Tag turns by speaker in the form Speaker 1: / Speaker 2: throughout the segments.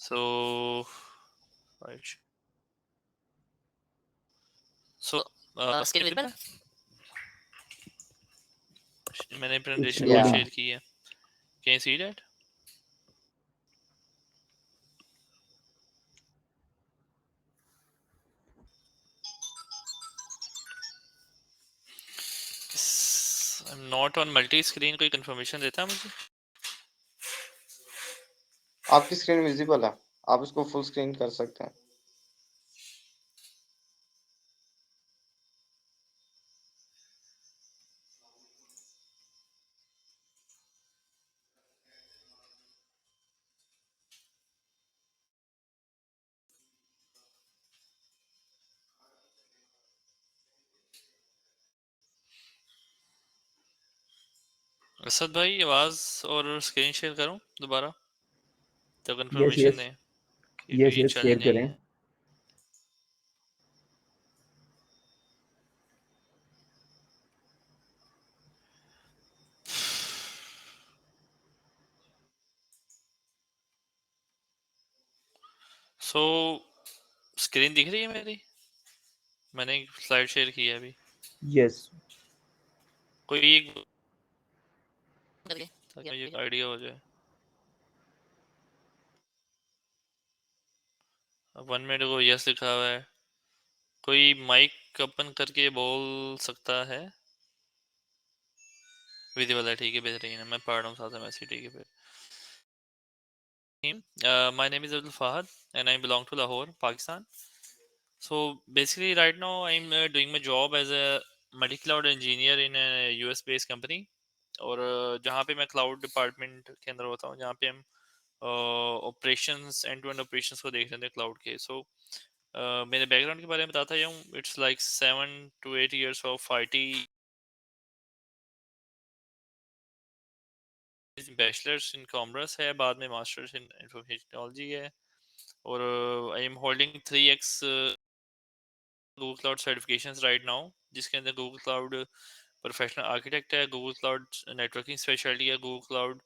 Speaker 1: So, right. So, screen visible है? मैंने presentation
Speaker 2: Yeah.
Speaker 1: Share की है. Can you see that? I'm not on multi screen. कोई confirmation देता है मुझे?
Speaker 2: आपकी स्क्रीन विजिबल है, आप इसको फुल स्क्रीन कर सकते हैं.
Speaker 1: असद भाई, आवाज और स्क्रीन शेयर करूं दोबारा तो
Speaker 3: यस
Speaker 1: कंफर्मेशन दें कि
Speaker 3: यस
Speaker 1: ये
Speaker 3: यस
Speaker 1: चल
Speaker 3: शेयर
Speaker 1: नहीं
Speaker 3: करें.
Speaker 1: है. सो स्क्रीन दिख रही है मेरी? मैंने एक स्लाइड शेयर की है अभी.
Speaker 3: यस.
Speaker 1: कोई एक करके ताकि मुझे एक आइडिया हो जाए. 1 मिनट को यस लिखा हुआ है. कोई माइक ओपन करके बोल सकता है? विजिबल है, ठीक है, बेहतरीन है. मैं पढ़ रहा हूँ साथ में मैसेज, ठीक है. फिर my name is Abdul Fahad and I belong to Lahore, Pakistan. So basically, right now I'm doing my job as a multi-cloud engineer in a US based company. और जहाँ पे मैं क्लाउड डिपार्टमेंट के अंदर होता हूँ, जहाँ पे हम operations end to end operations को देख रहे हैं क्लाउड के. सो मेरे बैकग्राउंड के बारे में बताता हूँ. It's like 7 to 8 years of IT, bachelors in commerce है, बाद में मास्टर्स इन इंफॉर्मेशन टेक्नोलॉजी है. और I am holding 3x Google cloud certifications right now, जिसके अंदर गूगल क्लाउड प्रोफेशनल आर्किटेक्ट है, गूगल क्लाउड नेटवर्किंग स्पेशलिटी है, गूगल क्लाउड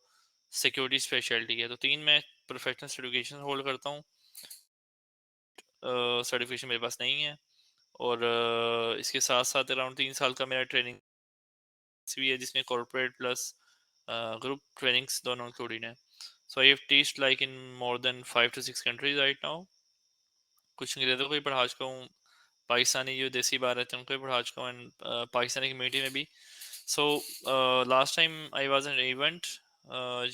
Speaker 1: सिक्योरिटी स्पेशलिटी है. तो 3 मैं प्रोफेशनल सर्टिफिकेशन होल्ड करता हूँ. सर्टिफिकेशन मेरे पास नहीं है. और इसके साथ साथ अराउंड 3 साल का मेरा ट्रेनिंग भी है, जिसमें कॉर्पोरेट प्लस ग्रुप ट्रेनिंग्स दोनों इंक्लूडेड हैं. So I have teached like in more than 5 to 6 countries right now. कुछ अंग्रेजों को भी पढ़ा चुका हूँ, पाकिस्तानी जो देसी बाहर रहते हैं उनको भी पढ़ा चुका हूँ, एंड पाकिस्तानी कम्युनिटी में भी. So last time I was an event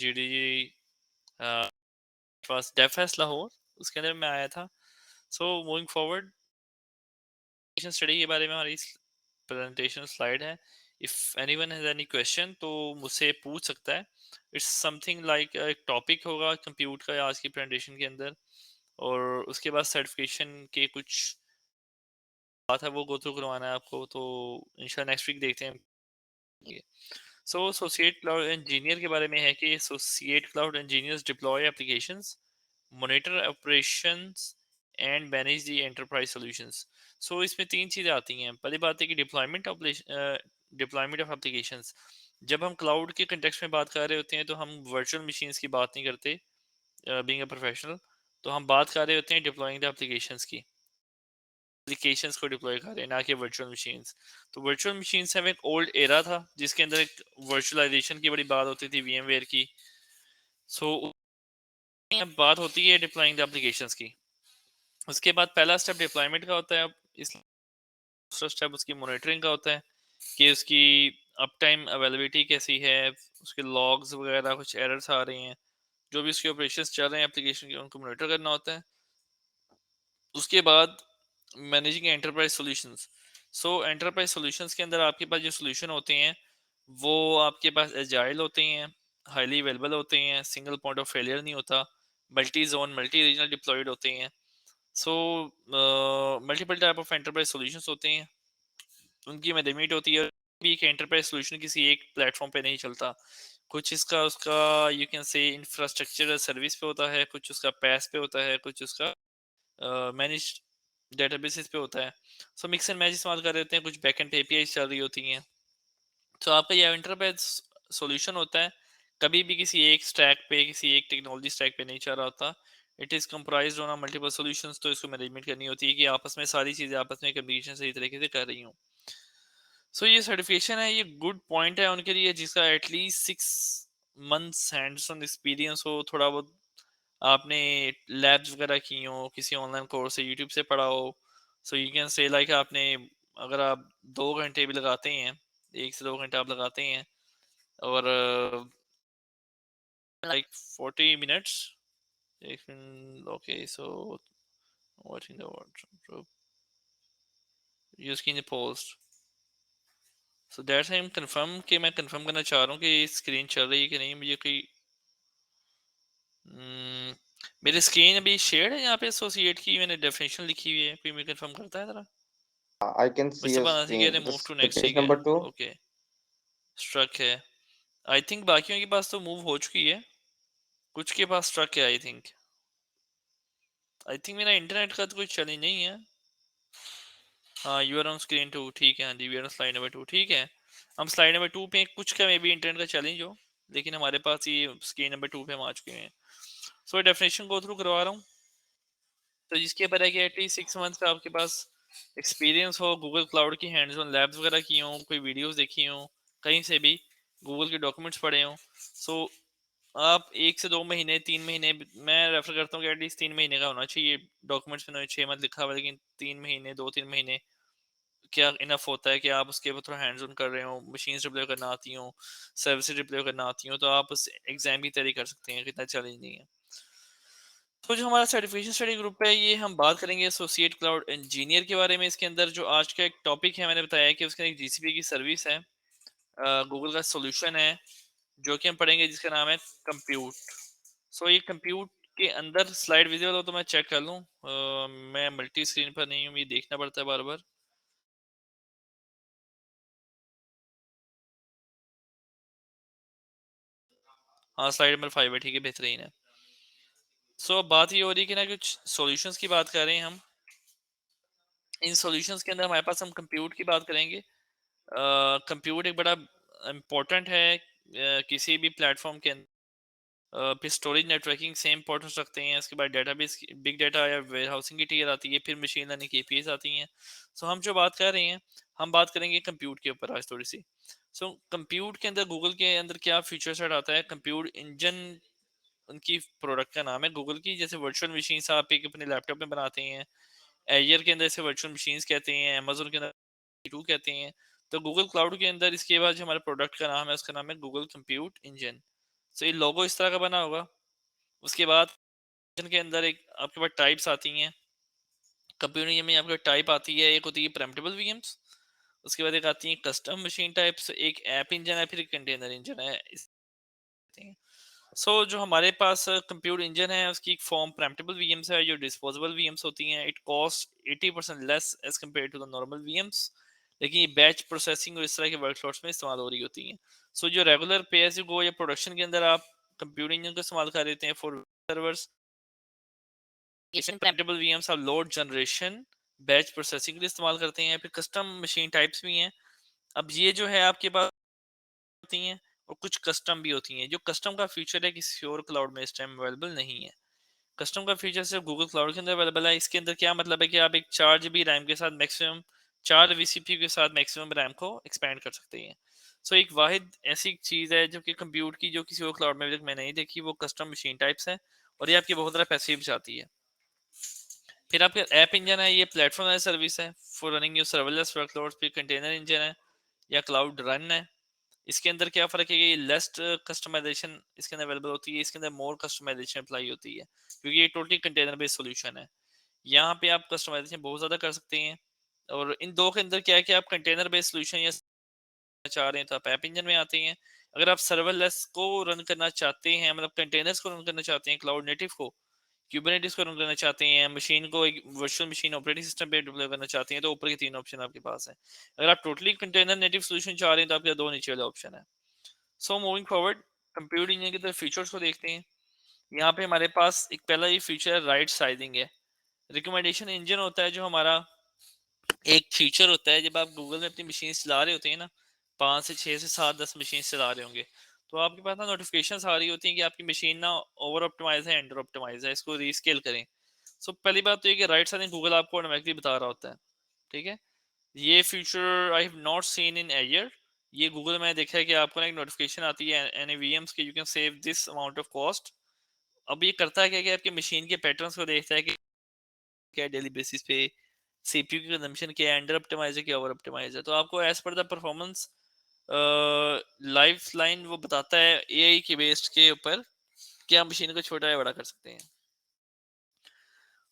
Speaker 1: GDG was DevFest Lahore, उसके अंदर मैं आया था. सो मूविंग फॉरवर्ड, स्टडी के बारे में हमारी प्रेजेंटेशन स्लाइड है. If anyone has any question तो मुझसे पूछ सकता है. इट्स समथिंग लाइक एक टॉपिक होगा कंप्यूट का आज की प्रेजेंटेशन के अंदर, और उसके बाद सर्टिफिकेशन के कुछ बात है वो गो थ्रू करवाना है आपको. तो इंशाल्लाह नेक्स्ट वीक देखते हैं. सो एसोसिएट क्लाउड इंजीनियर के बारे में है कि associate cloud engineers deploy applications, monitor operations and manage the enterprise solutions. So इसमें 3 चीज़ें आती हैं. पहली बात है कि डिप्लॉयमेंट ऑफ एप्लीकेशंस. जब हम क्लाउड के कंटेक्स्ट में बात कर रहे होते हैं तो हम वर्चुअल मशीन्स की बात नहीं करते. बीइंग अ प्रोफेशनल, तो हम बात कर रहे होते हैं डिप्लॉइंग द एप्लीकेशंस की. एप्लीकेशंस को डिप्लॉय कर रहे हैं, ना कि वर्चुअल मशीन्स. तो वर्चुअल मशीन्स में एक ओल्ड एरा था जिसके अंदर एक वर्चुअलाइजेशन की बड़ी बात होती थी, VMware की. सो बात होती है डिप्लॉइंग द एप्लीकेशंस की. उसके बाद पहला स्टेप डिप्लॉयमेंट का होता है. अब इस दूसरा स्टेप उसकी मॉनिटरिंग का होता है कि उसकी अप टाइम अवेलेबिलिटी कैसी है, उसके लॉग्स वगैरह कुछ एरर्स आ रही हैं, जो भी उसके ऑपरेशंस चल रहे हैं एप्लीकेशन के, उनको मॉनिटर करना होता है. उसके बाद मैनेजिंग एंटरप्राइज सॉल्यूशंस. सो एंटरप्राइज सॉल्यूशंस के अंदर आपके पास जो सॉल्यूशन होते हैं वो आपके पास एजाइल होते हैं, हाईली अवेलेबल होते हैं, सिंगल पॉइंट ऑफ फेलियर नहीं होता, multi zone multi regional deployed होते हैं. So multiple type of enterprise solutions होते हैं, उनकी मैनेजमेंट होती है. भी एक एंटरप्राइज सॉल्यूशन किसी एक प्लेटफॉर्म पे नहीं चलता. कुछ इसका उसका you can say infrastructure service पे होता है, कुछ उसका पैस पे होता है, कुछ उसका मैनेज डेटाबेसेस पे होता है. सो मिक्स एंड मैच इस्तेमाल कर रहे होते हैं, कुछ बैकएंड एपीआई चल रही होती हैं. तो आपका ये एंटरप्राइज सॉल्यूशन होता है, कभी भी किसी एक स्टैक पे, किसी एक टेक्नोलॉजी स्टैक पे नहीं चल रहा होता. It is comprised on multiple solutions, तो इसको मैनेजमेंट करनी होती है कि आपस में सारी चीज़ें आपस में कम्युनिकेशन सही तरीके से कर रही हूँ। सो ये सर्टिफिकेशन है, ये गुड पॉइंट है उनके लिए जिसका at least 6 months hands on experience हो, थोड़ा बहुत आपने लैब्स वगैरह की हो, किसी ऑनलाइन कोर्स से यूट्यूब से पढ़ा हो। So you can say like आपने, अगर आप 2 घंटे भी लगाते हैं, 1 से 2 घंटे आप लगाते हैं, और like 40 minutes, okay so watching the wardrobe using the post, so that's I am confirm कि मैं कंफर्म करना चाह रहा हूँ कि स्क्रीन चल रही है कि नहीं। मुझे कोई मेरी स्क्रीन अभी शेयर है यहाँ पे एसोसिएट की, मैंने डेफिनेशन लिखी हुई है, कोई मुझे कंफर्म करता है जरा।
Speaker 2: I can see
Speaker 1: मुझसे
Speaker 2: your
Speaker 1: बात कह रहे
Speaker 2: screen.
Speaker 1: Move
Speaker 2: This
Speaker 1: to
Speaker 2: the
Speaker 1: next,
Speaker 2: page
Speaker 1: ठीक है।
Speaker 2: number 2.
Speaker 1: ओके, स्ट्रक है। आई थिंक बाकियों के पास तो मूव हो चुकी है, कुछ के पास स्ट्रक है। आई थिंक मेरा इंटरनेट का तो कोई चैलेंज नहीं है। हाँ, you are on screen too, ठीक है। हाँ जी, we are on slide number 2, ठीक है। हम स्लाइड नंबर 2 पे, कुछ का मे बी इंटरनेट का चैलेंज हो, लेकिन हमारे पास ये स्क्रीन नंबर 2 पे हम आ चुके हैं। सो डेफिनेशन गो थ्रू करवा रहा हूँ। तो जिसके ऊपर है कि एटलीस्ट 6 मंथ का आपके पास एक्सपीरियंस हो, गूगल क्लाउड की हैंड्स ऑन लैब्स वगैरह की हों, कोई वीडियोस देखी हों, कहीं से भी गूगल के डॉक्यूमेंट्स पढ़े हों। सो आप 1 से 2 महीने, 3 महीने, मैं रेफर करता हूँ कि एटलीस्ट 3 महीने का होना चाहिए। डॉक्यूमेंट्स में 6 मंथ लिखा हुआ है, लेकिन 3 महीने, 2-3 महीने क्या इनफ होता है कि आप उसके ऊपर थोड़ा हैंड्स ऑन कर रहे हो, मशीन डिप्लॉय करना आती हो, सर्विस डिप्लॉय करना आती हो, तो आप उस एग्जाम की तैयारी कर सकते हैं, कितना चैलेंज नहीं है। तो जो हमारा सर्टिफिकेशन स्टडी ग्रुप है, ये हम बात करेंगे एसोसिएट क्लाउड इंजीनियर के बारे में। इसके अंदर जो आज का एक टॉपिक है, मैंने बताया कि उसके एक जीसीपी की सर्विस है, गूगल का सॉल्यूशन है, जो कि हम पढ़ेंगे, जिसका नाम है कंप्यूट। सो ये कंप्यूट के अंदर स्लाइड विजिबल हो तो मैं चेक कर लूँ। मैं मल्टी स्क्रीन पर नहीं हूँ, ये देखना पड़ता है बार बार। हाँ, स्लाइड नंबर 5 है, ठीक है, बेहतरीन है। सो अब बात ये हो रही है कि ना, कुछ सॉल्यूशंस की बात कर रहे हैं हम। इन सॉल्यूशंस के अंदर हमारे पास, हम कंप्यूट की बात करेंगे। कंप्यूट एक बड़ा इम्पोर्टेंट है किसी भी प्लेटफॉर्म के अंदर। फिर स्टोरेज नेटवर्किंग से इंपॉर्टेंस रखते हैं, उसके बाद डेटाबेस, बिग डाटा या वेयर हाउसिंग की टीयर आती है, फिर मशीन लर्निंग की एपीएस आती हैं। सो हम जो बात कर रहे हैं, हम बात करेंगे कंप्यूट के ऊपर आज थोड़ी सी। सो कंप्यूट के अंदर, गूगल के अंदर क्या फीचर सेट आता है, कंप्यूट इंजन उनकी प्रोडक्ट का नाम है गूगल की। जैसे वर्चुअल मशीन आप एक अपने लैपटॉप में बनाते हैं, एयर के अंदर इसे वर्चुअल मशीन्स कहते हैं, अमेजोन के अंदर टू कहते हैं। तो गूगल क्लाउड के अंदर इसके बाद जो हमारे प्रोडक्ट का नाम है, उसका नाम है गूगल कंप्यूट इंजन। सो ये लोगो इस तरह का बना होगा। उसके बाद इंजन के अंदर एक आपके पास टाइप्स आती हैं। कंप्यूटर इंजन में आपके टाइप आती है, एक होती है प्रेम्पटेबल वीएम्स, उसके बाद एक आती है कस्टम मशीन टाइप्स, एक ऐप इंजन है, फिर एक कंटेनर इंजन है। जो हमारे पास कंप्यूटर इंजन है, उसकी एक फॉर्म प्रेम्पटेबल वीएम्स है, जो डिस्पोजेबल वीएम्स होती हैं। It cost 80% less as compared to the normal VMs, लेकिन ये बैच प्रोसेसिंग और इस तरह के वर्कफ्लोट्स में इस्तेमाल हो रही होती हैं। जो रेगुलर पे एज यू गो या प्रोडक्शन के अंदर आप कंप्यूटर इंजन को इस्तेमाल कर देते हैं फॉर सर्वर्स, प्रेम्पटेबल वीएम्स आप लोड जनरेशन, बैच प्रोसेसिंग के लिए इस्तेमाल करते हैं। फिर कस्टम मशीन टाइप्स भी हैं। अब ये जो है आपके पास होती हैं, और कुछ कस्टम भी होती हैं। जो कस्टम का फीचर है, किसी और क्लाउड में इस टाइम अवेलेबल नहीं है। कस्टम का फीचर सिर्फ गूगल क्लाउड के अंदर अवेलेबल है। इसके अंदर क्या मतलब है कि आप एक 4 GB रैम के साथ मैक्सिमम 4 VCPU के साथ मैक्सिमम रैम को एक्सपेंड कर सकते हैं। एक वाहिद ऐसी चीज़ है जो कि कंप्यूट की, जो किसी और क्लाउड में अभी तक मैंने नहीं देखी, वो कस्टम मशीन टाइप्स है, और ये आपके बहुत ज़्यादा पैसे भी बचाती है। फिर आपका ऐप इंजन है, ये प्लेटफॉर्म एज सर्विस है for running your serverless workloads. फिर कंटेनर इंजन है या क्लाउड रन है। इसके अंदर क्या फ़र्क है कि लेस्ट कस्टमाइजेशन इसके अंदर अवेलेबल होती है, इसके अंदर मोर कस्टमाइजेशन अप्लाई होती है, क्योंकि ये टोटली कंटेनर बेस्ड सॉल्यूशन है। यहाँ पे आप कस्टमाइजेशन बहुत ज़्यादा कर सकते हैं। और इन दो के अंदर क्या है कि आप कंटेनर बेस्ड सॉल्यूशन या चाह रहे हैं तो आप ऐप इंजन में आते हैं। अगर आप सर्वरलेस को रन करना चाहते हैं, मतलब कंटेनर्स को रन करना चाहते हैं, क्लाउड नेटिव को, क्यूबरनेटिस को रन करना चाहते हैं, मशीन को एक वर्चुअल मशीन ऑपरेटिंग सिस्टम पे डिप्लॉय करना चाहते हैं, तो ऊपर के 3 ऑप्शन आपके पास है। अगर आप टोटली कंटेनर नेटिव सॉल्यूशन चाह रहे हैं, तो आपके 2 नीचे वाले ऑप्शन है। मूविंग फॉरवर्ड, कंप्यूटर इंजन की तरफ फीचर्स को देखते हैं। यहाँ पे हमारे पास एक पहला ये फीचर राइट साइजिंग है। रिकमेंडेशन इंजन होता है जो हमारा एक फीचर होता है, जब आप गूगल में अपनी मशीन चला रहे होते हैं ना, 5 से 6 से 7 10 मशीन चला रहे होंगे, तो आपके पास ना नोटिफिकेशंस आ रही होती हैं कि आपकी मशीन ना ओवर ऑप्टिमाइज है, अंडर ऑप्टिमाइज है, इसको रीस्केल करें। सो पहली बात तो ये कि राइट साइड गूगल आपको ऑटोमेटिकली बता रहा होता है, ठीक है। ये feature I have not seen in air. ये गूगल में देखा है कि आपको ना एक नोटिफिकेशन आती है एनवीएम्स के, you can save this amount of cost. अब ये करता है क्या कि आपकी मशीन के पैटर्न्स को देखता है कि क्या डेली बेसिस पे सीपीयू की कंजम्पशन क्या है, अंडर ऑप्टिमाइज है क्या ओवर ऑप्टिमाइज है। तो आपको as per the performance life line वो बताता है एआई के बेस्ड के ऊपर कि आप मशीन को छोटा या बड़ा कर सकते हैं।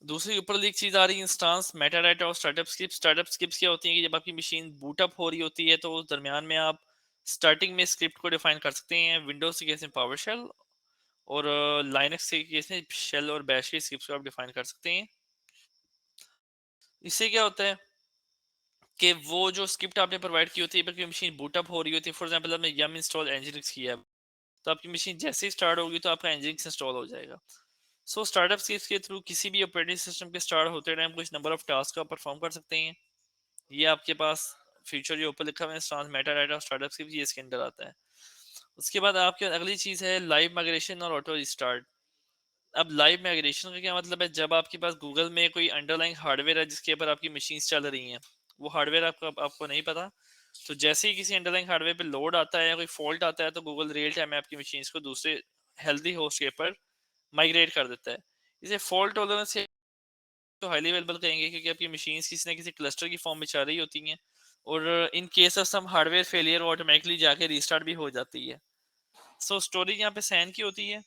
Speaker 1: दूसरी ऊपर एक चीज आ रही है इंस्टांस मेटा डाटा और स्टार्टअप स्क्रिप्ट। स्टार्टअप स्क्रिप्ट क्या होती है कि जब आपकी मशीन बूटअप हो रही होती है तो उस दरमियान में आप स्टार्टिंग में स्क्रिप्ट को डिफाइन कर सकते हैं। विंडोज के केस में पावर शेल, और लाइनक्स के केस में शेल और बैश के स्क्रिप्ट को आप डिफाइन कर सकते हैं। इससे क्या होता है कि वो जो स्क्रिप्ट आपने प्रोवाइड की होती है आपकी मशीन बूटअप हो रही होती है, फॉर एग्जांपल आपने यम इंस्टॉल एनजीनिक्स किया है, तो आपकी मशीन जैसे ही स्टार्ट होगी तो आपका एनजीनिक्स इंस्टॉल हो जाएगा। सो स्टार्टअप स्क्रिप्ट के थ्रू किसी भी ऑपरेटिंग सिस्टम के स्टार्ट होते टाइम कुछ नंबर ऑफ टास्क का परफॉर्म कर सकते हैं। ये आपके पास फीचर जो ऊपर लिखा हुआ है instance Meta data startup script, ये इसके अंदर आता है। उसके बाद आपके अगली चीज है लाइव माइग्रेशन और ऑटो रिस्टार्ट। अब लाइव माइग्रेशन का क्या मतलब है, जब आपके पास गूगल में कोई अंडरलाइंग हार्डवेयर है जिसके ऊपर आपकी मशीन चल रही हैं, वो हार्डवेयर आपको नहीं पता, तो जैसे ही किसी अंडरलाइंग हार्डवेयर पे लोड आता है या कोई फॉल्ट आता है तो गूगल रियल टाइम में आपकी मशीन को दूसरे हेल्दी होस्ट के ऊपर माइग्रेट कर देता है। इसे फॉल्ट टॉलरेंस तो हाईली अवेलेबल कहेंगे क्योंकि आपकी मशीन किसी न किसी क्लस्टर की फॉर्म में चल रही होती हैं, और in case of some hardware failure automatically जाके रीस्टार्ट भी हो जाती है। सो स्टोरेज यहाँ पे सैन की होती है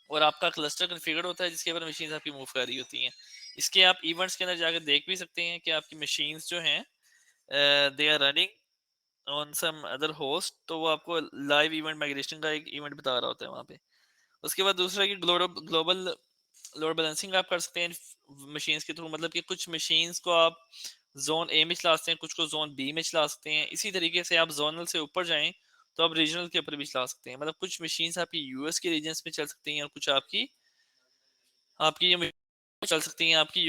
Speaker 1: और आपका क्लस्टर कॉन्फ़िगर होता है जिसके ऊपर मशीन आपकी मूव कर रही होती हैं। इसके आप इवेंट्स के अंदर जाकर देख भी सकते हैं कि आपकी मशीन्स जो हैं they are running on some other host, तो वो आपको लाइव इवेंट माइग्रेशन का एक इवेंट बता रहा होता है वहाँ पे। उसके बाद दूसरा कि ग्लोबल लोड बैलेंसिंग आप कर सकते हैं मशीन्स के थ्रू, मतलब कि कुछ मशीन्स को आप जोन ए में चला सकते हैं, कुछ को जोन बी में चला सकते हैं। इसी तरीके से आप जोनल से ऊपर जाएं तो आप रीजनल के ऊपर भी चला सकते हैं, मतलब कुछ मशीन्स आपकी यूएस के रीजन्स में चल सकती हैं और कुछ आपकी आपकी ये चल सकती हैं आपकी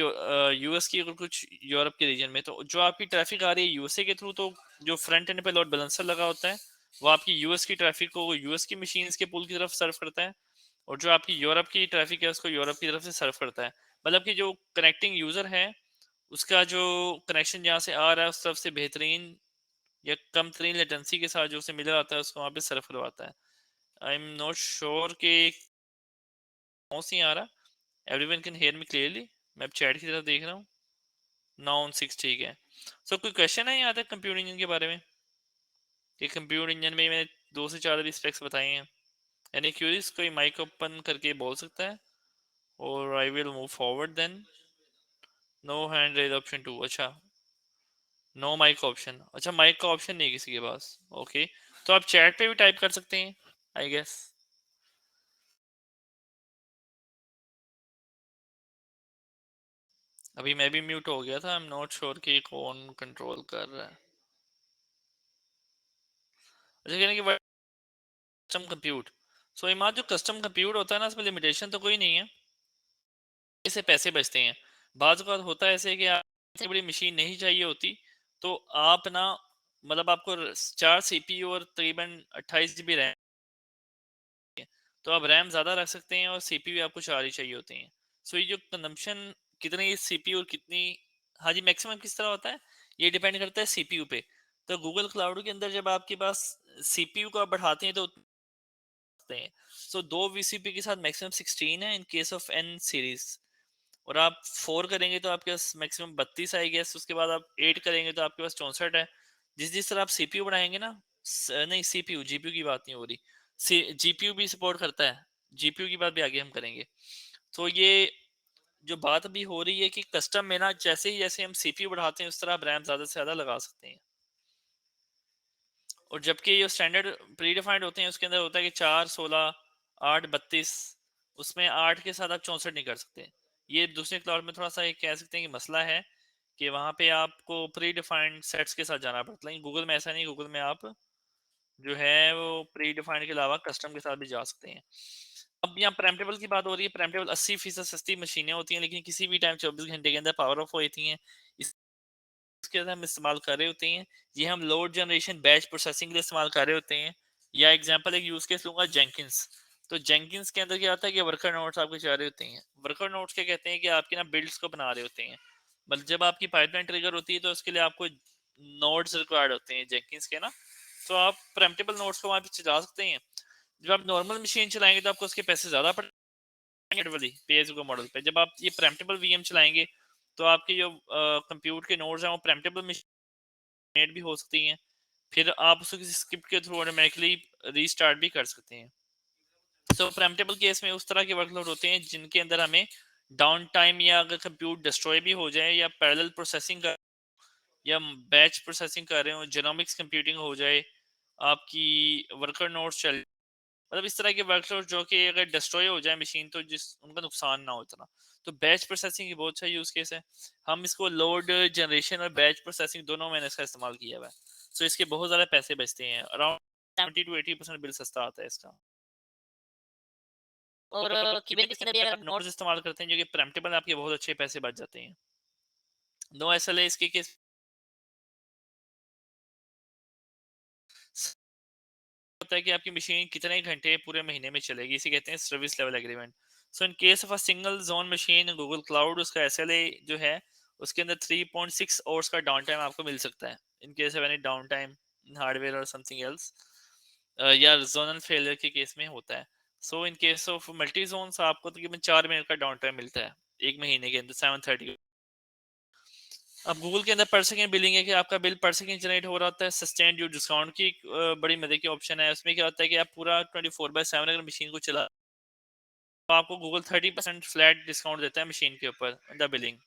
Speaker 1: यूएस की और कुछ यूरोप के रीजन में। तो जो आपकी ट्रैफिक आ रही है यूएसए के थ्रू, तो जो फ्रंट एंड पे लोड बैलेंसर लगा होता है वो आपकी यूएस की ट्रैफिक को यूएस की मशीन्स के पूल की तरफ सर्व करता है, और जो आपकी यूरोप की ट्रैफिक है उसको यूरोप की तरफ से सर्व करता है। मतलब कि जो कनेक्टिंग यूजर है उसका जो कनेक्शन जहाँ से आ रहा है उस तरफ से बेहतरीन या कम तरीन लेटेंसी के साथ जो उसे मिल आता है उसको वहाँ पे सर्व करवाता है। आई एम नॉट श्योर कि कौन सी आ रहा। Everyone can hear me clearly. मैं अब चैट की तरफ देख रहा हूँ। 9 6 ठीक है। सो कोई क्वेश्चन है यहाँ तक कंप्यूटर इंजन के बारे में कि कंप्यूटर इंजन में मैंने 2 से 4 अभी स्पेक्स बताए हैं। यानी क्यूरीज कोई माइक ओपन करके बोल सकता है और I will move forward then. No hand raise option 2, अच्छा। नो माइक ऑप्शन, अच्छा माइक का ऑप्शन नहीं किसी के पास। ओके, तो आप चैट पे भी टाइप कर सकते हैं आई गेस। अभी मैं भी म्यूट हो गया था, आई एम नॉट श्योर कि कौन कंट्रोल कर रहा है। अच्छा कहने की कस्टम कंप्यूट। सो इमाद जो कस्टम कंप्यूट होता है ना, इसमें लिमिटेशन तो कोई नहीं है, इससे पैसे बचते हैं। बाज़ औक़ात होता है ऐसे कि आप इतनी बड़ी मशीन नहीं चाहिए होती, तो आप ना मतलब आपको 4 सीपीयू और तकरीबन 28 GB रैम, तो आप रैम ज़्यादा रख सकते हैं और सीपीयू आपको 4 ही चाहिए होते हैं। सो ये जो कंजम्पशन कितनी सीपीयू और कितनी, हाँ जी, मैक्सिमम किस तरह होता है ये डिपेंड करता है सीपीयू पे। तो गूगल क्लाउड के अंदर जब आपके पास सीपीयू को आप बढ़ाते हैं तो हैं। सो 2 वीसीपी के साथ मैक्सिमम 16 है in case of N series, और आप 4 करेंगे तो आपके पास मैक्सिमम 32 आई गेस। उसके बाद आप 8 करेंगे तो आपके पास 64 है। जिस जिस तरह आप सीपीयू बढ़ाएंगे ना, नहीं सीपीयू जीपीयू की बात नहीं हो रही, जीपीयू भी सपोर्ट करता है, जीपीयू की बात भी आगे हम करेंगे। तो ये जो बात अभी हो रही है कि कस्टम में ना जैसे ही जैसे हम सीपीयू बढ़ाते हैं उस तरह आप रैम ज्यादा से ज्यादा लगा सकते हैं, और जबकि ये स्टैंडर्ड प्री डिफाइंड होते हैं उसके अंदर होता है कि 4 16 8 32, उसमें 8 के साथ आप 64 नहीं कर सकते। ये दूसरे क्लाउड में थोड़ा सा ये कह सकते हैं कि मसला है कि वहाँ पे आपको प्री डिफाइंड सेट्स के साथ जाना पड़ता है, लेकिन गूगल में ऐसा नहीं, गूगल में आप जो है वो प्री डिफाइंड के अलावा कस्टम के साथ भी जा सकते हैं। अब यहाँ प्रेम्पटेबल की बात हो रही है, प्रेम्पटेबल 80% सस्ती मशीनें होती हैं लेकिन किसी भी टाइम 24 घंटे के अंदर पावर ऑफ होती हैं। इसके अंदर हम इस्तेमाल कर रहे होते हैं, ये हम लोड जनरेशन बैच प्रोसेसिंग के लिए इस्तेमाल कर रहे होते हैं, या एग्जांपल एक यूज केस लूंगा जेंकिंस। तो जेंकिंस के अंदर क्या होता है कि वर्कर नोड्स आपके जा रहे होते हैं। वर्कर नोड्स क्या कहते हैं कि आपके ना बिल्ड्स को बना रहे होते हैं। मतलब जब आपकी पाइपलाइन ट्रिगर होती है तो उसके लिए आपको नोड्स रिक्वायर्ड होते हैं जेंकिंस के ना। तो आप प्रेम्पटेबल नोड्स को वहां पे चला सकते हैं। जब आप नॉर्मल मशीन चलाएंगे तो आपको उसके पैसे ज्यादा पड़ेंगे वाली पे एज गो मॉडल पे। जब आप ये प्रेम्पटेबल वीएम चलाएंगे तो आपके जो कंप्यूट के नोड्स हैं वो प्रेम्पटेबल मशीन भी हो सकती हैं। फिर आप उसको किसी स्क्रिप्ट के थ्रू ऑटोमेटिकली रीस्टार्ट भी कर सकते हैं। सो प्रेम्पटेबल केस में उस तरह के वर्कलोड होते हैं जिनके अंदर हमें डाउन टाइम या अगर कंप्यूट डिस्ट्रॉय भी हो जाए या पैरेलल प्रोसेसिंग कर या बैच प्रोसेसिंग कर रहे हो, जेनोमिक्स कंप्यूटिंग हो जाए, आपकी वर्कर नोड्स चल, मतलब इस तरह के वर्कलोड जो कि अगर डिस्ट्रॉय हो जाए मशीन तो जिस उनका नुकसान ना हो इतना। तो बैच प्रोसेसिंग की बहुत अच्छा यूज केस है। हम इसको लोड जनरेशन और बैच प्रोसेसिंग दोनों मैंने इसका इस्तेमाल किया हुआ है। सो इसके बहुत ज़्यादा पैसे बचते हैं, अराउंड 70 to 80% बिल सस्ता आता है इसका। और कुबेरनेटिस के अंदर भी अगर आप नोड्स इस्तेमाल करते हैं जो कि प्रेम्पटेबल आपके बहुत अच्छे पैसे बच जाते हैं। नो एसएलए इसके केस होता है कि आपकी मशीन कितने घंटे पूरे महीने में चलेगी, इसे कहते हैं service level agreement. So in case of a single zone machine Google cloud उसका एसएलए जो है उसके अंदर 3.6 आवर्स का डाउन टाइम आपको मिल सकता है in case of any downtime hardware और समथिंग एल्स, या जोनल फेलियर के केस में होता है। So in case of multi zones आपको तकरीबन 4 मिनट का डाउन टाइम मिलता है एक महीने के अंदर 730। अब गूगल के अंदर पर सेकंड बिलिंग है कि आपका बिल पर सेकंड जनरेट हो रहा होता है। सस्टेन ड्यू डिस्काउंट की एक बड़ी मदद की ऑप्शन है। उसमें क्या होता है कि आप पूरा 24/7 अगर मशीन को चला तो आपको गूगल 30% फ्लैट डिस्काउंट देता है मशीन के ऊपर द बिलिंग।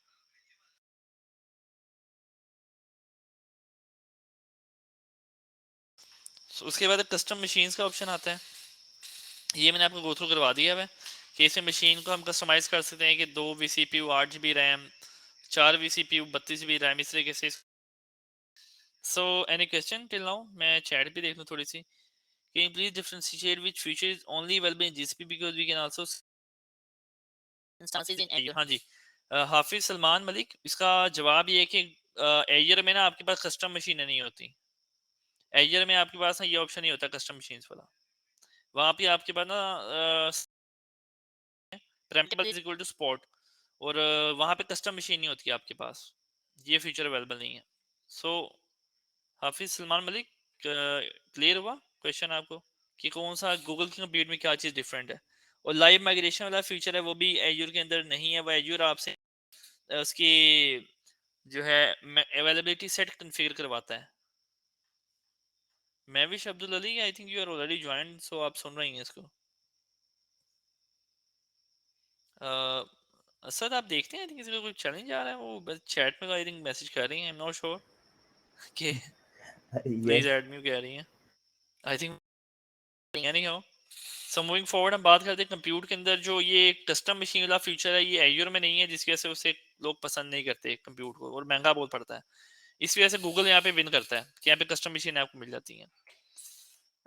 Speaker 1: उसके बाद कस्टम मशीन्स का ऑप्शन आता है। ये मैंने आपको गो थ्रू करवा दिया है कि इसमें मशीन को हम कस्टमाइज कर सकते हैं कि 2 V C P U 8 GB RAM, 4 V C P U 32 GB RAM, इस तरीके से। So any question till now? मैं चैट भी देख लूँ थोड़ी सी। Can you please differentiate which feature is only available in GCP because we can also instances in Azure? हाँ जी, हाफिज सलमान मलिक, इसका जवाब ये है कि एजर में ना आपके पास कस्टम मशीनें नहीं होती। एजर में आपके पास ना ये ऑप्शन नहीं होता कस्टम मशीन्स वाला। वहाँ पे आपके पास ना प्रेम्पटेबल इज इक्वल टू स्पॉट, और वहाँ पे कस्टम मशीन नहीं होती आपके पास। ये फीचर अवेलेबल नहीं है। सो हाफिज सलमान मलिक, क्लियर हुआ क्वेश्चन आपको कि कौन सा गूगल की कंप्यूट में क्या चीज़ डिफरेंट है? और लाइव माइग्रेशन वाला फीचर है वो भी एज्योर के अंदर नहीं है। वो एज्योर आपसे उसकी जो है अवेलेबिलिटी सेट कन्फिगर करवाता है। मैं wish Abdul Ali, I think you are already join, so आप सुन रही हैं इसको। असद आप देखते हैं किसी का कोई चैलेंज आ रहा है, वो बस चैट में आई थिंक मैसेज कर रही हैं, आई एम नॉट श्योर कि प्लीज
Speaker 3: Yes.
Speaker 1: ऐड मी कह रही हैं। I think any how. So moving forward हम बात करते हैं कंप्यूट के अंदर जो ये कस्टम मशीन वाला फीचर है, ये एज्योर में नहीं है जिसकी वजह से उसे लोग पसंद नहीं करते कंप्यूट को, और महंगा बहुत पड़ता है। इस वजह से गूगल यहाँ पे विन करता है कि यहाँ पे कस्टम मशीन आपको मिल जाती हैं।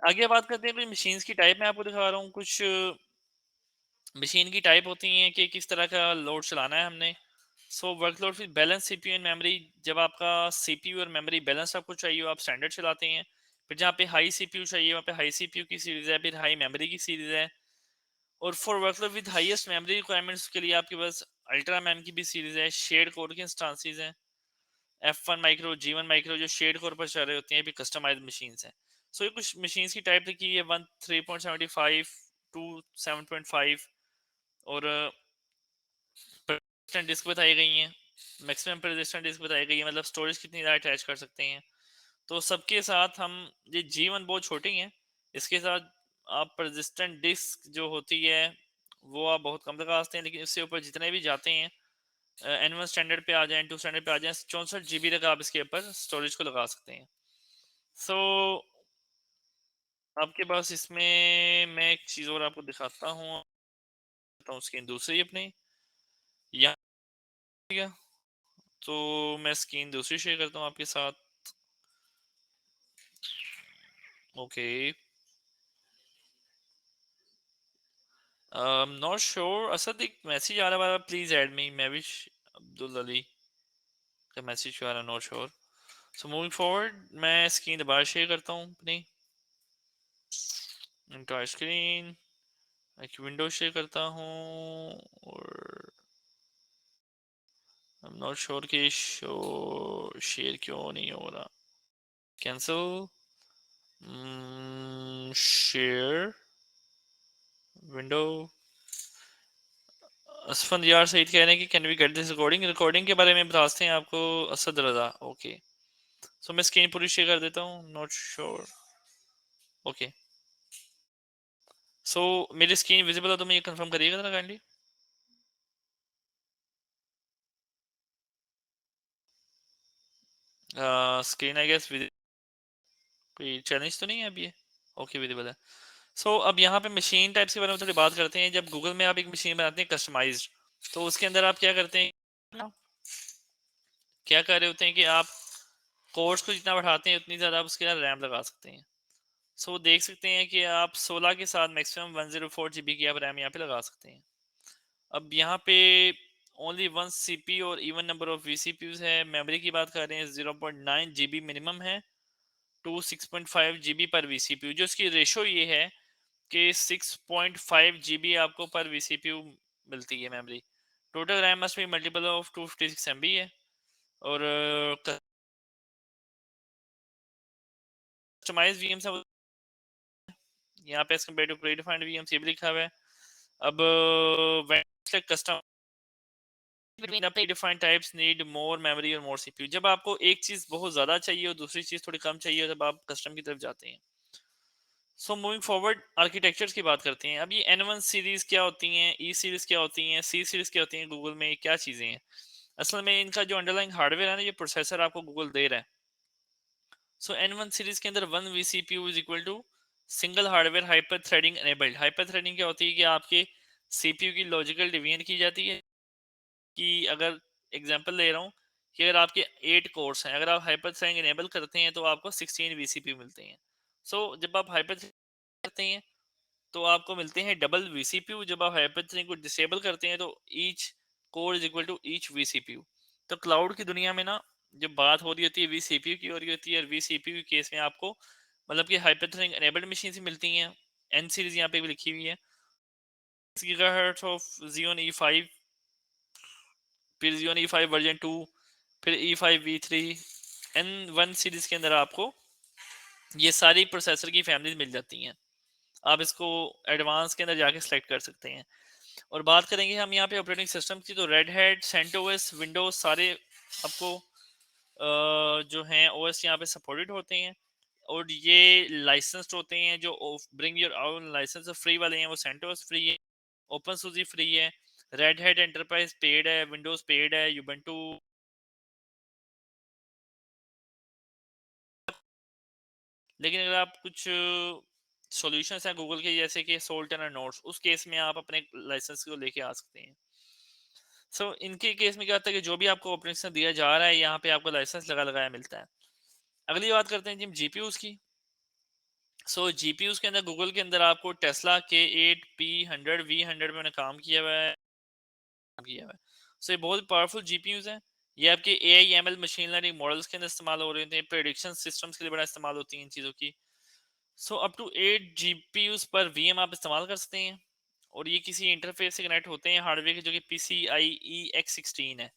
Speaker 1: आगे बात करते हैं कुछ मशीन्स की टाइप। मैं आपको दिखा रहा हूँ कुछ मशीन की टाइप होती हैं कि किस तरह का लोड चलाना है हमने। सो वर्कलोड फिर बैलेंस सीपीयू एंड मेमोरी। जब आपका सीपीयू और मेमोरी बैलेंस आपको चाहिए हो आप स्टैंडर्ड चलाते हैं। फिर जहाँ पे हाई सीपीयू चाहिए वहाँ पे हाई सीपीयू की सीरीज है, फिर हाई मेमोरी की सीरीज है। और for workload with highest memory requirements के लिए आपके पास अल्ट्रा मैम की भी सीरीज है, शेड कोर के इंस्टांसेस हैं, F1 माइक्रो, G1 माइक्रो जो शेड कोर पर चल रहे होते हैं, भी कस्टमाइज मशीन्स हैं। सो ये कुछ मशीन्स की टाइप लिखी है, 1 3.75, 2 7.5, और persistent डिस्क बताई गई हैं, मैक्सिमम persistent डिस्क बताई गई है, मतलब स्टोरेज कितनी ज़्यादा अटैच कर सकते हैं। तो सबके साथ हम ये G1 बहुत छोटी हैं, इसके साथ आप persistent डिस्क जो होती है वो आप बहुत कम लगा सकते हैं, लेकिन इससे ऊपर जितने भी जाते हैं N1 स्टैंडर्ड पे आ जाएं, 2 स्टैंडर्ड पे आ जाएं, 64 GB तक आप इसके ऊपर स्टोरेज को लगा सकते हैं। सो आपके पास इसमें मैं एक चीज़ और आपको दिखाता हूँ, स्क्रीन दूसरी अपनी यहाँ गया। तो मैं स्क्रीन दूसरी शेयर करता हूँ आपके साथ। ओके, नॉट श्योर असद, एक मैसेज आ रहा है, प्लीज ऐड मी, मैं विश अब्दुल अली का मैसेज आ रहा है, not sure. So moving forward मैं स्क्रीन दोबारा शेयर करता हूँ अपनी। इंटर स्क्रीन, एक विंडो शेयर करता हूँ और आई एम नॉट श्योर कि शो शेयर क्यों नहीं हो रहा। Cancel, share window. असफंद यार सईद कह रहे हैं कि can we get this recording, recording के बारे में बताते हैं आपको। असद रजा, ओके। सो मैं स्क्रीन पूरी शेयर कर देता हूँ, नॉट श्योर। ओके, सो मेरी स्क्रीन विजिबल है तो मैं ये कंफर्म करिएगा ना काइंडली। स्क्रीन आई गेस कोई चैलेंज तो नहीं है अभी ये। ओके, विजिबल है। सो अब यहाँ पे मशीन टाइप्स के बारे में थोड़ी बात करते हैं। जब गूगल में आप एक मशीन बनाते हैं कस्टमाइज्ड, तो उसके अंदर आप क्या करते हैं, क्या कर रहे होते हैं कि आप कोर्स को जितना बढ़ाते हैं उतनी ज़्यादा आप उसके अंदर रैम लगा सकते हैं। सो देख सकते हैं कि आप 16 के साथ मैक्सिमम 104 GB की आप रैम यहाँ पे लगा सकते हैं। अब यहाँ पे ओनली 1 CPU और इवन नंबर ऑफ VCPUs है। मेमोरी की बात कर रहे हैं 0.9 GB मिनिमम है टू 6.5 GB पर VCPU। जो इसकी रेशो ये है कि 6.5 GB आपको पर VCPU मिलती है memory. Total RAM must be multiple of 256 MB है। और कस्टमाइज VMs है यहाँ पे as compared to predefined VMs ये भी लिखा हुआ है। अब custom predefined types need more memory और more CPU। जब आपको एक चीज बहुत ज्यादा चाहिए और दूसरी चीज थोड़ी कम चाहिए तब आप कस्टम की तरफ जाते हैं। सो मूविंग फॉरवर्ड आर्किटेक्चर्स की बात करते हैं। अब ये N1 सीरीज क्या होती हैं, E सीरीज क्या होती हैं, C सीरीज क्या होती हैं, गूगल में क्या चीजें हैं। असल में इनका जो अंडरलाइंग हार्डवेयर है ना, ये प्रोसेसर आपको गूगल दे रहा है। सो N1 सीरीज के अंदर 1 VCPU is equal to single hardware hyper threading enabled. Hyper threading क्या होती है कि आपके CPU की लॉजिकल डिवीजन की जाती है। कि अगर एग्जांपल ले रहा हूँ कि अगर आपके 8 कोर्स हैं, अगर आप हाइपर थ्रेडिंग इनेबल करते हैं तो आपको 16 VCPU मिलते हैं। जब आप हाइपर करते हैं तो आपको मिलते हैं डबल VCPU। जब आप हाइपर थ्रेडिंग को डिसेबल करते हैं तो each core is equal to each VCPU। तो क्लाउड की दुनिया में ना, जब बात हो रही होती है VCPU की हो रही होती है, और VCPU के केस में आपको मतलब कि हाइपर थ्रेडिंग इनेबल्ड मशीन से मिलती हैं। N सीरीज यहाँ पे भी लिखी हुई है, 6 GHz ऑफ Xeon E5, फिर Xeon E5 वर्जन 2, फिर E5 V3। N1 सीरीज के अंदर आपको ये सारी प्रोसेसर की फैमिलीज मिल जाती हैं। आप इसको एडवांस के अंदर जाके सिलेक्ट कर सकते हैं। और बात करेंगे हम यहाँ पे ऑपरेटिंग सिस्टम की, तो रेड हैट, सेंटोस, विंडोज सारे आपको जो हैं OS यहाँ पे सपोर्टेड होते हैं। और ये लाइसेंस्ड होते हैं। जो bring your own license free वाले हैं वो सेंटोस फ्री है, ओपन सूजी फ्री है, रेड हैट एंटरप्राइज पेड है, विंडोज पेड है, यूबंटू। लेकिन अगर आप कुछ सॉल्यूशंस हैं गूगल के जैसे कि सोल्टन और नोट्स, उस केस में आप अपने लाइसेंस को लेके आ सकते हैं। इनके केस में क्या होता है कि जो भी आपको ऑपरेशन दिया जा रहा है यहाँ पे आपको लाइसेंस लगा लगाया मिलता है। अगली बात करते हैं जिम जीपीयूज की। जीपीयूज के अंदर गूगल के अंदर आपको टेस्ला K8P100V100 में उन्होंने काम किया हुआ है। ये बहुत पावरफुल जीपीयूज हैं। ये आपके AI ML machine learning models के अंदर इस्तेमाल हो रहे हैं, प्रेडिक्शन सिस्टम्स के लिए बड़ा इस्तेमाल होती है इन चीज़ों की। अप टू 8 GPUs पर VM आप इस्तेमाल कर सकते हैं। और ये किसी इंटरफेस से कनेक्ट होते हैं हार्डवेयर के, जो कि PCIe X16 है,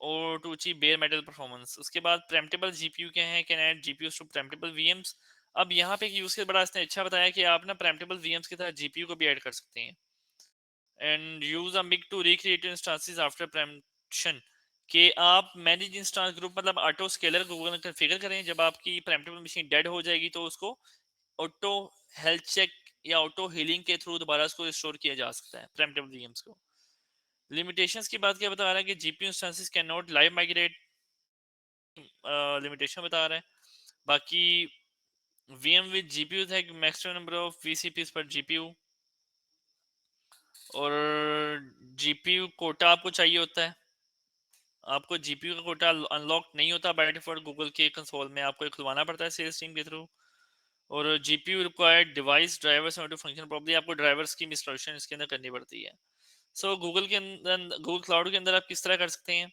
Speaker 1: और to achieve bare metal performance. उसके बाद प्रेम्पटेबल जीपीयू क्या है, can add GPUs to preemptible VMs। अब यहाँ पे एक यूज केस बड़ा इसने अच्छा बताया कि आप ना प्रेम्पटेबल VMs के साथ जीपीयू को भी ऐड कर सकते हैं and use a MIG to recreate instances after preemption. कि आप मैनेज इंस्टेंस ग्रुप मतलब ऑटो स्केलर गूगल में कॉन्फ़िगर करें। जब आपकी प्रेम्पटेबल मशीन डेड हो जाएगी तो उसको ऑटो हेल्थ चेक या ऑटो हीलिंग के थ्रू दोबारा उसको रिस्टोर किया जा सकता है प्रेम्पटेबल VMs को। लिमिटेशंस की बात क्या बता रहा है कि GPU instances can not live migrate, limitation बता रहा है। बाकी VM विद जीपीयू है मैक्सिमम नंबर ऑफ VCPs पर जीपीयू। और जीपीयू कोटा आपको चाहिए होता है। आपको जीपीयू का कोटा अनलॉक नहीं होता बाय डिफॉल्ट, गूगल के कंसोल में आपको खुलवाना पड़ता है सेल्स टीम के थ्रू। और GPU required device drivers to function properly, आपको ड्राइवर्स की इंस्टॉलेशन इसके अंदर करनी पड़ती है। गूगल के अंदर, गूगल क्लाउड के अंदर आप किस तरह कर सकते हैं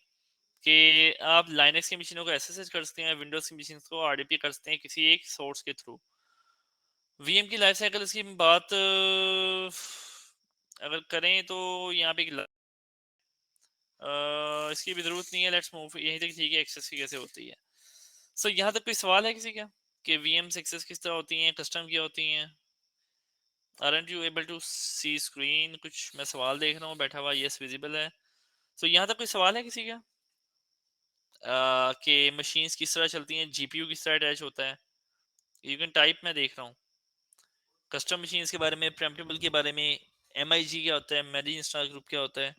Speaker 1: कि आप लाइनक्स की मशीनों को एसएसएच कर सकते हैं, विंडोज की मशीन को आरडीपी कर सकते हैं किसी एक सोर्स के थ्रू। वीएम की लाइफ साइकिल की बात अगर करें तो यहाँ पे इसकी भी जरूरत नहीं है, लेट्स मूव यहीं तक, ठीक है, एक्सेस की कैसे होती है। सो यहाँ तक कोई सवाल है किसी का कि वीएम एक्सेस किस तरह होती हैं, कस्टम क्या होती हैं? Aren't you able to see screen? कुछ मैं सवाल देख रहा हूँ बैठा हुआ, यस विजिबल है। सो यहाँ तक कोई सवाल है किसी का कि मशीन्स किस तरह चलती हैं, जीपीयू किस तरह अटैच होता है? यू कैन टाइप, मैं देख रहा हूँ। कस्टम मशीन्स के बारे में, प्रेम्पटेबल के बारे में, एमआईजी क्या होता है, मेडी इंस्टॉल ग्रुप क्या होता है?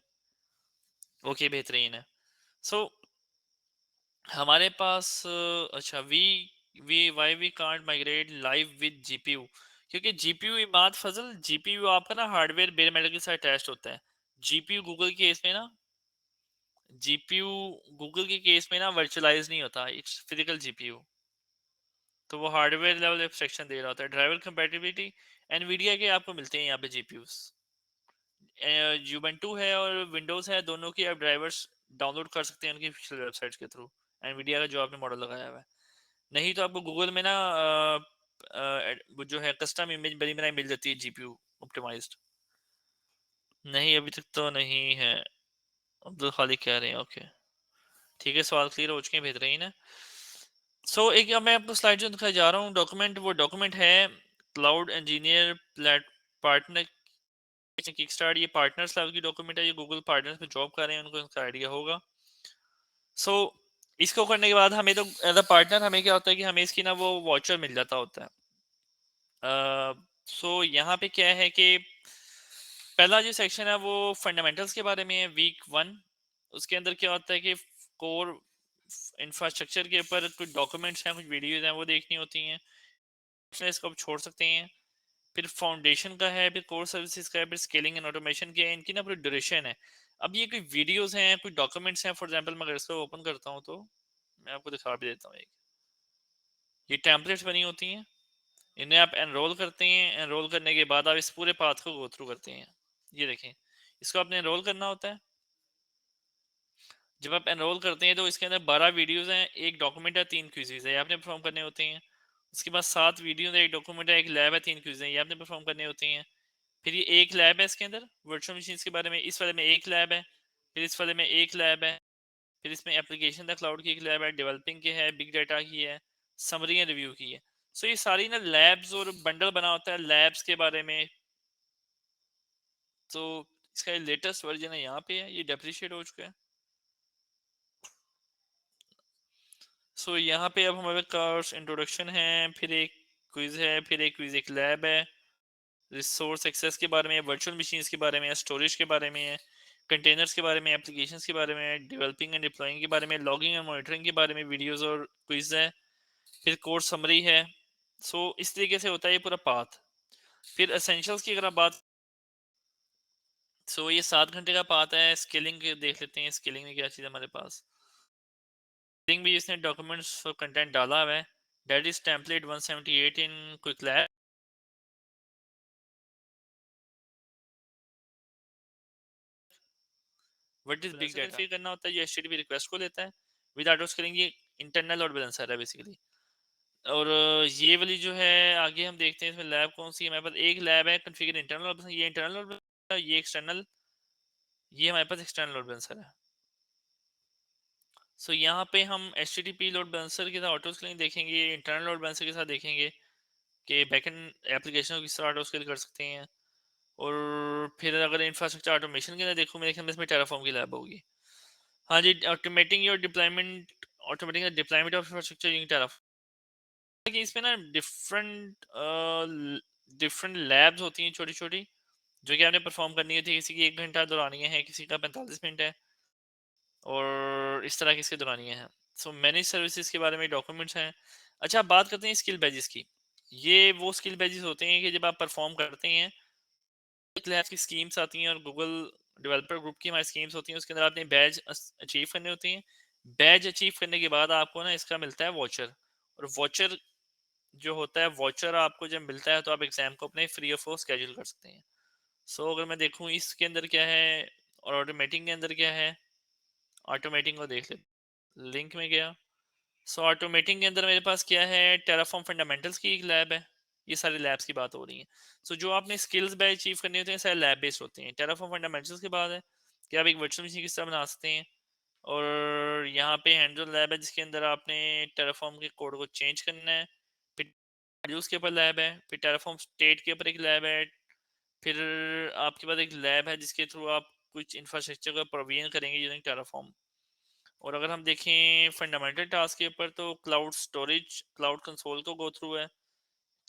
Speaker 1: ओके, बेहतरीन है। सो हमारे पास अच्छा, we why we can't migrate live with GPU? क्योंकि जीपीयू, इमाद फजल, जीपीयू आपका ना हार्डवेयर बेयर मेटल के साथ अटैच्ड होता है। जीपीयू गूगल के केस में ना, जीपीयू गूगल के केस में ना वर्चुअलाइज नहीं होता, इट्स फिजिकल जीपीयू। तो वो हार्डवेयर लेवल एब्स्ट्रैक्शन दे रहा होता है। ड्राइवर कंपैटिबिलिटी, एनवीडिया के आपको मिलते हैं यहाँ पे जीपीयूस। यूबेंटू है और विंडोज है, दोनों की आप ड्राइवर्स डाउनलोड कर सकते हैं उनकी ऑफिशियल वेबसाइट्स के थ्रू, एनवीडिया का जो आपने मॉडल लगाया हुआ है। नहीं तो आपको गूगल में ना वो जो है कस्टम इमेज बनी बनाई मिल जाती है जीपीयू ऑप्टिमाइज्ड। नहीं, अभी तक तो नहीं है। अब्दुल खालिक कह रहे हैं, ओके, ठीक है, सवाल क्लियर हो चुके हैं, बेहतरीन है। सो एक, अब मैं आपको स्लाइड जो दिखाई जा रहा हूँ डॉक्यूमेंट, वो डॉक्यूमेंट है cloud engineer partner kick start. ये पार्टनर्स लेवल की डॉक्यूमेंट है, ये गूगल पार्टनर्स में जॉब कर रहे हैं, उनको इसका आइडिया होगा। सो इसको करने के बाद हमें तो एज अ पार्टनर हमें क्या होता है कि हमें इसकी ना वो वॉचर मिल जाता होता है। सो यहाँ पे क्या है कि पहला जो सेक्शन है वो फंडामेंटल्स के बारे में है, वीक 1। उसके अंदर क्या होता है कि कोर इंफ्रास्ट्रक्चर के ऊपर कुछ डॉक्यूमेंट्स हैं, कुछ वीडियोज हैं, वो देखनी होती हैं, इसको आप छोड़ सकते हैं। फिर फाउंडेशन का है, फिर कोर सर्विसेज का है, फिर स्केलिंग एंड ऑटोमेशन के है, इनकी ना पूरी ड्यूरेशन है। अब ये कोई वीडियोस हैं, कुछ डॉक्यूमेंट्स हैं, फॉर एग्जांपल मैं अगर इसको ओपन करता हूँ तो मैं आपको दिखा भी देता हूँ। एक ये टेम्पलेट्स बनी होती हैं, इन्हें आप एनरोल करते हैं, एनरोल करने के बाद आप इस पूरे पाथ को गो थ्रू करते हैं। ये देखें, इसको आपने एनरोल करना होता है। जब आप एनरोल करते हैं तो इसके अंदर 12 वीडियोस हैं, एक डॉक्यूमेंट है, 3 क्विज़ेस है, ये आपने परफॉर्म करने होते हैं। उसके बाद 7 वीडियो है, एक डॉक्यूमेंट है, एक लैब है, 3 क्विज़ हैं, ये आपने परफॉर्म करने होते हैं। फिर ये एक लैब है, इसके अंदर वर्चुअल मशीन्स के बारे में, इस वाले में एक लैब है, फिर इस वाले में एक लैब है, फिर इसमें एप्लीकेशन द क्लाउड की एक लैब है, डेवलपिंग की है, बिग डाटा की है, समरी एंड रिव्यू की है। सो ये सारी ना लैब्स और बंडल बना होता है लैब्स के बारे में। तो इसका लेटेस्ट वर्जन है, यहाँ पे है, ये डेप्रिशिएट हो चुका है। सो यहाँ पे अब हमारे पास इंट्रोडक्शन है, फिर एक क्विज है, फिर एक क्विज, एक लैब है, रिसोर्स एक्सेस के बारे में, वर्चुअल मशीन्स के बारे में, स्टोरेज के बारे में, कंटेनर्स के बारे में, एप्लीकेशंस के बारे में, डेवलपिंग एंड डिप्लॉइंग के बारे में, लॉगिंग एंड मॉनिटरिंग के बारे में वीडियोस और क्विज है, फिर कोर्स समरी है। सो इस तरीके से होता है ये पूरा पाथ। फिर एसेंशियल्स की अगर आप बात, सो ये 7 घंटे का पाथ है। स्किलिंग देख लेते हैं, स्किलिंग में क्या चीज़ है हमारे पास। स्किलिंग भी इसने डॉक्यूमेंट्स और कंटेंट डाला हुआ है, that is template 178 in quick lab. What is big data करना होता है, ये एचटीटीपी रिक्वेस्ट को लेता है विद ऑटो स्केलिंग, ये इंटरनल और बैलेंसर है बेसिकली। और ये वाली जो है आगे हम देखते हैं इसमें लैब कौन सी है हमारे पास। एक लैब है कॉन्फ़िगर इंटरनल, ये इंटरनल, ये एक्सटर्नल, ये हमारे पास एक्सटर्नल लोड बैलेंसर है। सो यहाँ पे हम एचटीटीपी लोड बैलेंसर के साथ ऑटो स्केलिंग देखेंगे, इंटरनल लोड बैलेंसर के साथ देखेंगे कि बैकएंड एप्लीकेशन को किस तरह ऑटो स्केल कर सकते हैं। और फिर अगर इंफ्रास्ट्रक्चर ऑटोमेशन के अंदर देखूँ, मेरे ख्याल में इसमें टेराफॉर्म की लैब होगी। हाँ जी, automating your deployment, automating deployment of infrastructure using Terraform. कि इसमें ना डिफरेंट लैब्स होती हैं छोटी छोटी, जो कि आपने परफॉर्म करनी होती है। किसी की 1 घंटा दौरानियाँ हैं, किसी का 45 मिनट है, और इस तरह की इसकी दौरानियाँ हैं। सो मैनेज सर्विसेज के बारे में डॉक्यूमेंट्स हैं। अच्छा, आप बात करते हैं स्किल बैजेस की। ये वो स्किल बैजेस होते हैं कि जब आप परफॉर्म करते हैं, क्लास की स्कीम्स आती हैं और गूगल डेवलपर ग्रुप की हमारी स्कीम्स होती हैं, उसके अंदर आपने बैज अचीव करने होते हैं। बैज अचीव करने के बाद आपको ना इसका मिलता है वॉचर। और वॉचर जो होता है, वॉचर आपको जब मिलता है तो आप एग्जाम को अपने फ्री ऑफ कॉस्ट स्केड्यूल कर सकते हैं। सो अगर मैं देखूं इसके अंदर क्या है और ऑटोमेटिंग के अंदर क्या है, ऑटोमेटिंग को देख ले, लिंक में गया। सो ऑटोमेटिंग के अंदर मेरे पास क्या है, टेराफॉर्म फंडामेंटल्स की एक लैब है, ये सारे लैब्स की बात हो रही है। सो जो आपने स्किल्स बैच अचीव करने होते हैं सारे लैब बेस्ड होते हैं। टेराफॉर्म फंडामेंटल्स की बात है कि आप एक वर्चुअल मशीन किस तरह बना सकते हैं, और यहाँ पे हैंड्स लैब है जिसके अंदर आपने टेराफॉर्म के कोड को चेंज करना है। फिर उसके ऊपर लैब है, फिर टेराफॉर्म स्टेट के ऊपर एक लैब है, फिर आपके पास एक लैब है जिसके थ्रू आप कुछ इंफ्रास्ट्रक्चर का प्रोविजन करेंगे यूजिंग टेराफॉर्म। और अगर हम देखें फंडामेंटल टास्क के ऊपर तो क्लाउड स्टोरेज, क्लाउड कंसोल को गो थ्रू है,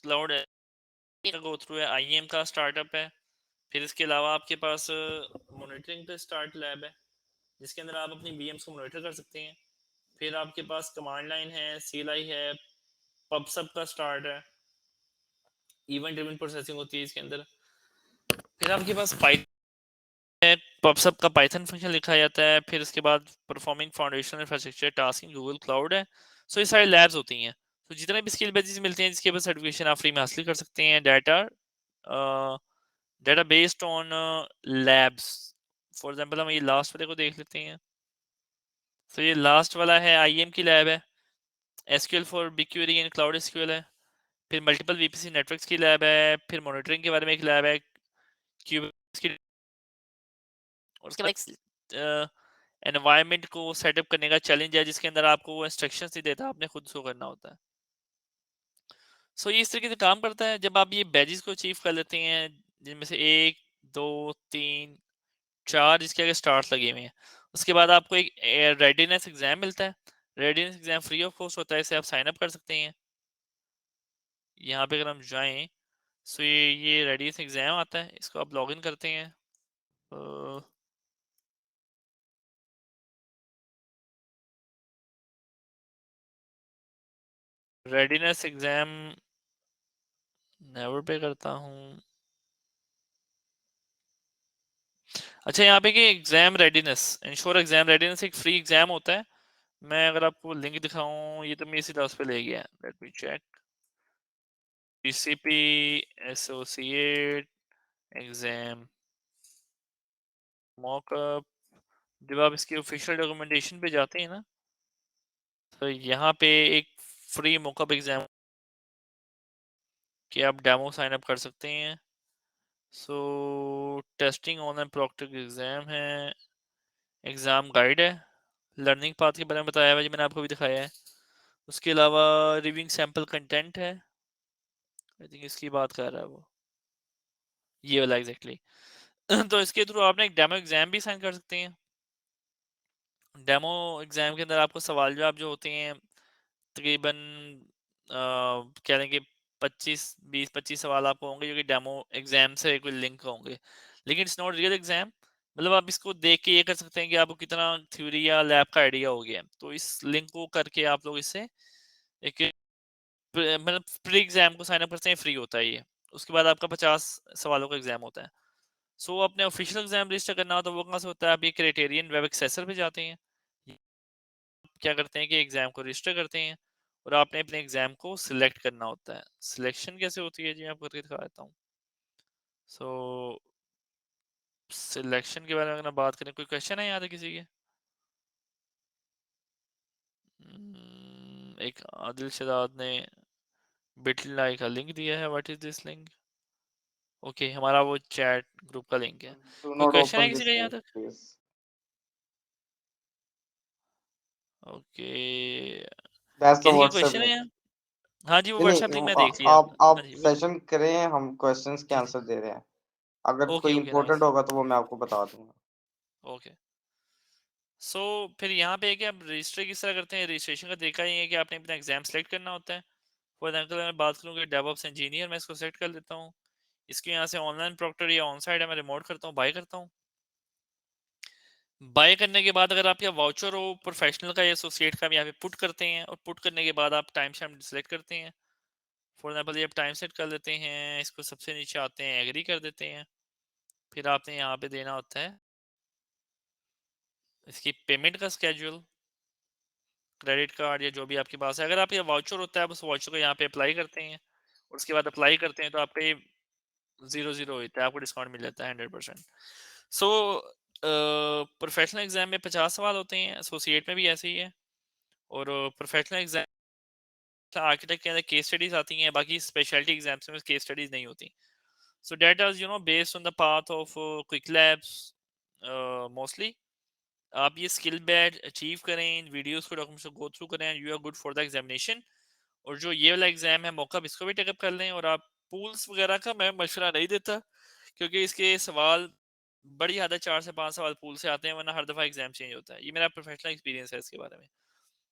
Speaker 1: क्लाउड का गो थ्रू है, आईएम का स्टार्टअप है। फिर इसके अलावा आपके पास मॉनिटरिंग पे स्टार्ट लैब है जिसके अंदर आप अपनी वीएम्स को मॉनिटर कर सकते हैं। फिर आपके पास कमांड लाइन है, सीएलआई है, पबसब का स्टार्ट है, इवेंट ड्रिवन प्रोसेसिंग होती है इसके अंदर। फिर आपके पास पाइथन है, पबसब का पाइथन फंक्शन लिखा जाता है। फिर इसके बाद performing foundational infrastructure task in Google cloud है। सो ये सारे लैब्स होती हैं। तो जितने भी स्किल बैचेस मिलते हैं जिसके ऊपर सर्टिफिकेशन आप फ्री में हासिल कर सकते हैं, data based on labs. For example हम ये लास्ट वाले को देख लेते हैं। तो ये लास्ट वाला है आईएम की लैब है, SQL for BigQuery and cloud SQL है। फिर मल्टीपल वीपीसी नेटवर्क्स की लैब है, फिर मॉनिटरिंग के बारे में एक लैब है, क्यूबेनिट्स की, और उसके बाद एनवायरनमेंट को सेटअप करने का चैलेंज है जिसके अंदर आपको वो इंस्ट्रक्शंस नहीं देता, आपने खुद उसको करना होता है। सो ये इस तरीके से काम करता है। जब आप ये बैजेस को अचीव कर लेते हैं जिनमें से एक, दो, तीन, चार जिसके आगे स्टार्स लगे हुए हैं, उसके बाद आपको एक रेडीनेस एग्जाम मिलता है। Readiness exam free of cost होता है, इसे आप साइन अप कर सकते हैं। यहाँ पे अगर हम जाएं, सो ये रेडीनेस एग्जाम आता है, इसको आप लॉग इन करते हैं। रेडीनेस एग्जाम नेवर पे करता हूँ। अच्छा, यहाँ पे कि exam readiness, ensure exam readiness एक फ्री एग्जाम होता है। मैं अगर आपको लिंक दिखाऊं, ये तो मेरे सीधा उस पे ले गया। Let me check. PCP associate exam mockup. जब आप इसकी ऑफिशियल डॉक्यूमेंटेशन पे जाते हैं ना, तो यहाँ पे एक फ्री मॉकअप एग्जाम कि आप डेमो साइन अप कर सकते हैं। So testing online proctor exam है, एग्जाम गाइड है, लर्निंग पाथ के बारे में बताया हुआ, जो मैंने आपको भी दिखाया है। उसके अलावा रिव्यूइंग सैंपल कंटेंट है, आई थिंक इसकी बात कर रहा है वो, ये वाला एग्जैक्टली। तो इसके थ्रू आप ना एक डेमो एग्जाम भी साइन कर सकते हैं। डेमो एग्जाम के अंदर आपको सवाल जवाब जो होते हैं तकरीबन कह लें कि 25 सवाल आपको होंगे जो कि डेमो एग्जाम से कोई लिंक होंगे, लेकिन इट्स नॉट रियल एग्जाम। मतलब आप इसको देख के ये कर सकते हैं कि आपको कितना थ्योरी या लैब का आइडिया हो गया। तो इस लिंक को करके आप लोग इससे एक मतलब प्री एग्जाम को साइन अप करते हैं, फ्री होता है ये। उसके बाद आपका 50 सवालों का एग्जाम होता है। सो अपने ऑफिशियल एग्जाम रजिस्टर करना हो तो वो कहाँ से होता है, आप ये क्राइटेरियन वेब एक्सेसर पे जाते हैं, क्या करते हैं कि एग्जाम को रजिस्टर करते हैं, और आपने अपने एग्जाम को सिलेक्ट करना होता है। सिलेक्शन कैसे होती है जी, मैं आपको करके दिखा देता हूँ। सो सिलेक्शन के बारे में अगर बात करें, कोई क्वेश्चन है याद है किसी के? एक आदिल शदाद ने बिटलाई का लिंक दिया है, what is this link? Okay, हमारा वो चैट ग्रुप का लिंक है।
Speaker 2: Do
Speaker 1: कोई
Speaker 2: not
Speaker 1: क्वेश्चन है
Speaker 2: open
Speaker 1: किसी
Speaker 2: this
Speaker 1: का यहाँ
Speaker 2: link,
Speaker 1: तक?
Speaker 2: please.
Speaker 1: ओके,
Speaker 2: That's the
Speaker 1: किसी के
Speaker 2: WhatsApp
Speaker 1: क्वेश्चन है
Speaker 2: link.
Speaker 1: यहाँ? हाँ जी, वो
Speaker 2: नहीं
Speaker 1: व्हाट्सएप
Speaker 2: नहीं,
Speaker 1: लिंक मैं देख लिया।
Speaker 2: आप
Speaker 1: हाँ जी, वो
Speaker 2: सेशन करें, हम क्वेश्चंस के
Speaker 1: जी जी,
Speaker 2: आंसर दे रहे हैं। अगर
Speaker 1: ओके
Speaker 2: कोई
Speaker 1: ओके नाइस,
Speaker 2: इंपॉर्टेंट होगा तो वो मैं आपको बता दूंगा।
Speaker 1: ओके। सो फिर यहाँ पे है कि आप रजिस्टर किस तरह करते हैं। रजिस्ट्रेशन का तरीका ये है कि आपने अपना एग्जाम सेलेक्ट करना होता है। फॉर एग्जाम्पल मैं बात करूँ डेवऑप्स इंजीनियर, मैं इसको सेलेक्ट कर लेता हूँ। इसके यहाँ से ऑनलाइन प्रॉक्टर या ऑन साइड है, मैं रिमोट करता हूँ, बाय करता हूँ। बाय करने के बाद अगर आपका वाउचर हो प्रोफेशनल का या एसोसिएट का, हम यहाँ पे पुट करते हैं, और पुट करने के बाद आप टाइम शाइम सेलेक्ट करते हैं। फॉर एग्जाम्पल ये आप टाइम सेट कर लेते हैं, इसको सबसे नीचे आते हैं, एग्री कर देते हैं। फिर आपने यहाँ पे देना होता है इसकी पेमेंट का स्केड्यूल, क्रेडिट कार्ड या जो भी आपके पास है। अगर आपके वाउचर होता है, आप उस वाउचर को यहाँ पे अप्लाई करते हैं, और उसके बाद अप्लाई करते हैं तो आपका ये 0-0 होता है, आपको डिस्काउंट मिल जाता है 100%। सो प्रोफेशनल एग्जाम में 50 सवाल होते हैं, एसोसिएट में भी ऐसे ही है। और प्रोफेशनल एग्जाम आर्किटेक्ट के अंदर केस स्टडीज आती हैं, बाकी स्पेशलिटी एग्जाम्स में केस स्टडीज नहीं होती. So that is, based on the path of quick labs mostly. आप ये स्किल बैड अचीव करें, इन वीडियोस को, डॉक्यूमेंट्स को गो थ्रू करें, you are good for the examination. और जो ये वाला एग्जाम है मौका, इसको भी टेकअप कर लें. और आप पूल्स वगैरह का मैं मशवरा नहीं देता, क्योंकि इसके सवाल बड़ी हद है 4 से 5 सवाल पूल से आते हैं, वरना हर दफ़ा एग्जाम चेंज होता है. ये मेरा प्रोफेशनल एक्सपीरियंस है इसके बारे में.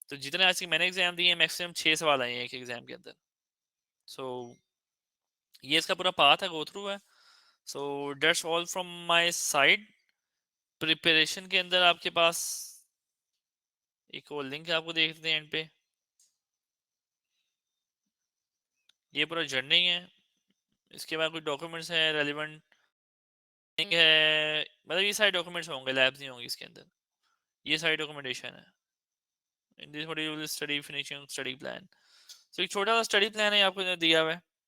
Speaker 1: तो जितने आज तक मैंने एग्जाम दिए हैं, मैक्सिमम 6 सवाल आए हैं एक एग्जाम के अंदर. सो ये इसका पूरा पाथ है, गो थ्रू है. So that's all from my side. Preparation के अंदर आपके पास एक और लिंक है, आपको देखते हैं एंड पे. ये पूरा जर्नी है. इसके बाद कुछ डॉक्यूमेंट्स हैं रेलिवेंट है, मतलब ये सारे डॉक्यूमेंट्स होंगे, लैब्स नहीं होंगी इसके अंदर. ये सारी डॉक्यूमेंटेशन है. In this what you will study finishing study plan. तो एक छोटा सा स्टडी प्लान है आपको दिया हुआ है.